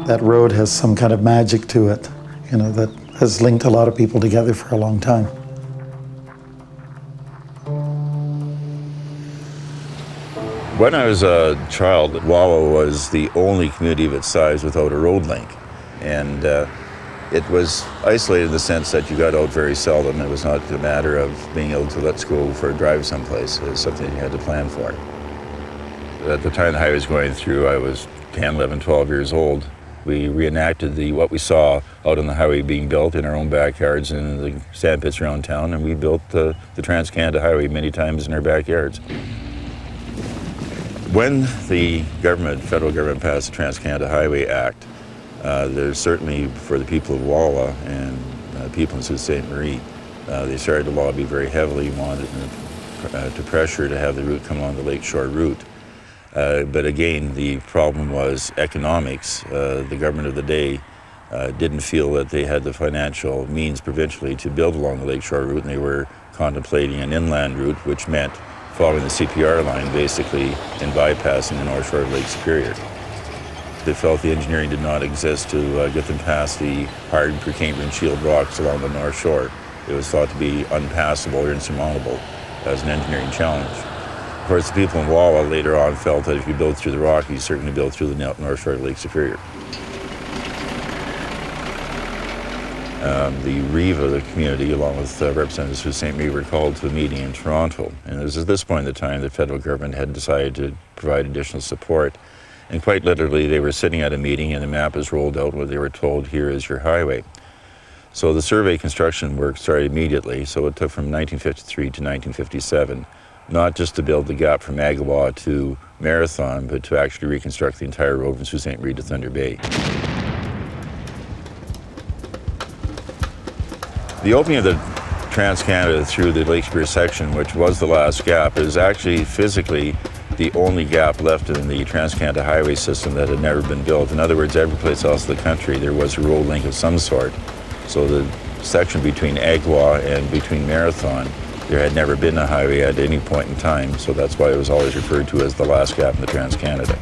That road has some kind of magic to it, you know, that has linked a lot of people together for a long time. When I was a child, Wawa was the only community of its size without a road link. And it was isolated in the sense that you got out very seldom. It was not a matter of being able to let's go for a drive someplace. It was something you had to plan for. At the time the highway was going through, I was 10, 11, 12 years old. We reenacted what we saw out on the highway being built in our own backyards and the sand pits around town, and we built the Trans-Canada Highway many times in our backyards. When the federal government passed the Trans-Canada Highway Act, there's certainly for the people of Wawa and people in Sault Ste. Marie, they started to lobby very heavily, wanted to pressure to have the route come on the Lakeshore route. But again, the problem was economics. The government of the day didn't feel that they had the financial means provincially to build along the Lakeshore route, and they were contemplating an inland route, which meant following the CPR line basically and bypassing the North Shore of Lake Superior. They felt the engineering did not exist to get them past the hard Precambrian shield rocks along the North Shore. It was thought to be unpassable or insurmountable as an engineering challenge. Of course, the people in Wawa later on felt that if you build through the Rockies, you certainly build through the North Shore of Lake Superior. The REVA, the community, along with representatives from St. Marie, were called to a meeting in Toronto. And it was at this point in the time the federal government had decided to provide additional support. And quite literally, they were sitting at a meeting and the map was rolled out where they were told, here is your highway. So the survey construction work started immediately. So it took from 1953 to 1957. Not just to build the gap from Agawa to Marathon, but to actually reconstruct the entire road from Sault Ste. Marie to Thunder Bay. The opening of the Trans-Canada through the Lake Superior section, which was the last gap, is actually physically the only gap left in the Trans-Canada highway system that had never been built. In other words, every place else in the country there was a road link of some sort. So the section between Agawa and between Marathon, there had never been a highway at any point in time, so that's why it was always referred to as the last gap in the Trans-Canada.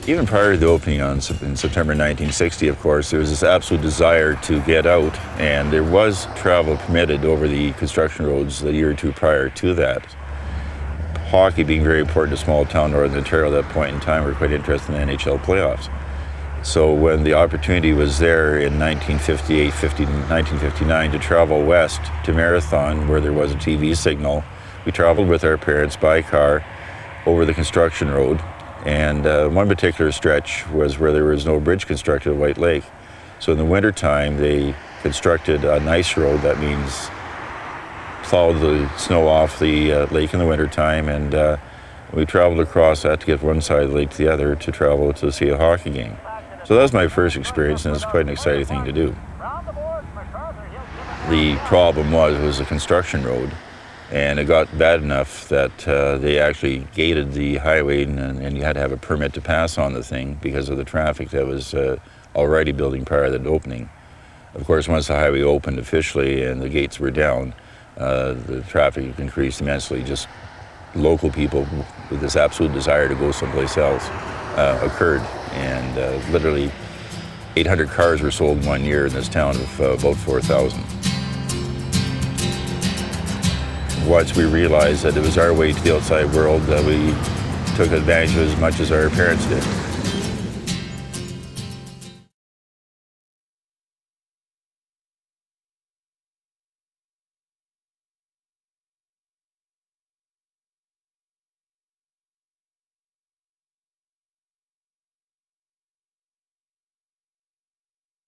Even prior to the opening in September 1960, of course, there was this absolute desire to get out, and there was travel permitted over the construction roads the year or two prior to that. Hockey being very important to small town Northern Ontario at that point in time, were quite interested in the NHL playoffs. So when the opportunity was there in 1959 to travel west to Marathon, where there was a TV signal, we traveled with our parents by car over the construction road. And one particular stretch was where there was no bridge constructed at White Lake. So in the wintertime, they constructed an ice road. That means plowed the snow off the lake in the wintertime, and we traveled across that to get one side of the lake to the other to travel to see a hockey game. So that was my first experience, and it was quite an exciting thing to do. The problem was a construction road, and it got bad enough that they actually gated the highway, and you had to have a permit to pass on the thing because of the traffic that was already building prior to the opening. Of course, once the highway opened officially and the gates were down, the traffic increased immensely. Just local people with this absolute desire to go someplace else occurred, and literally 800 cars were sold in 1 year in this town of about 4,000. Once we realized that it was our way to the outside world, we took advantage of it as much as our parents did.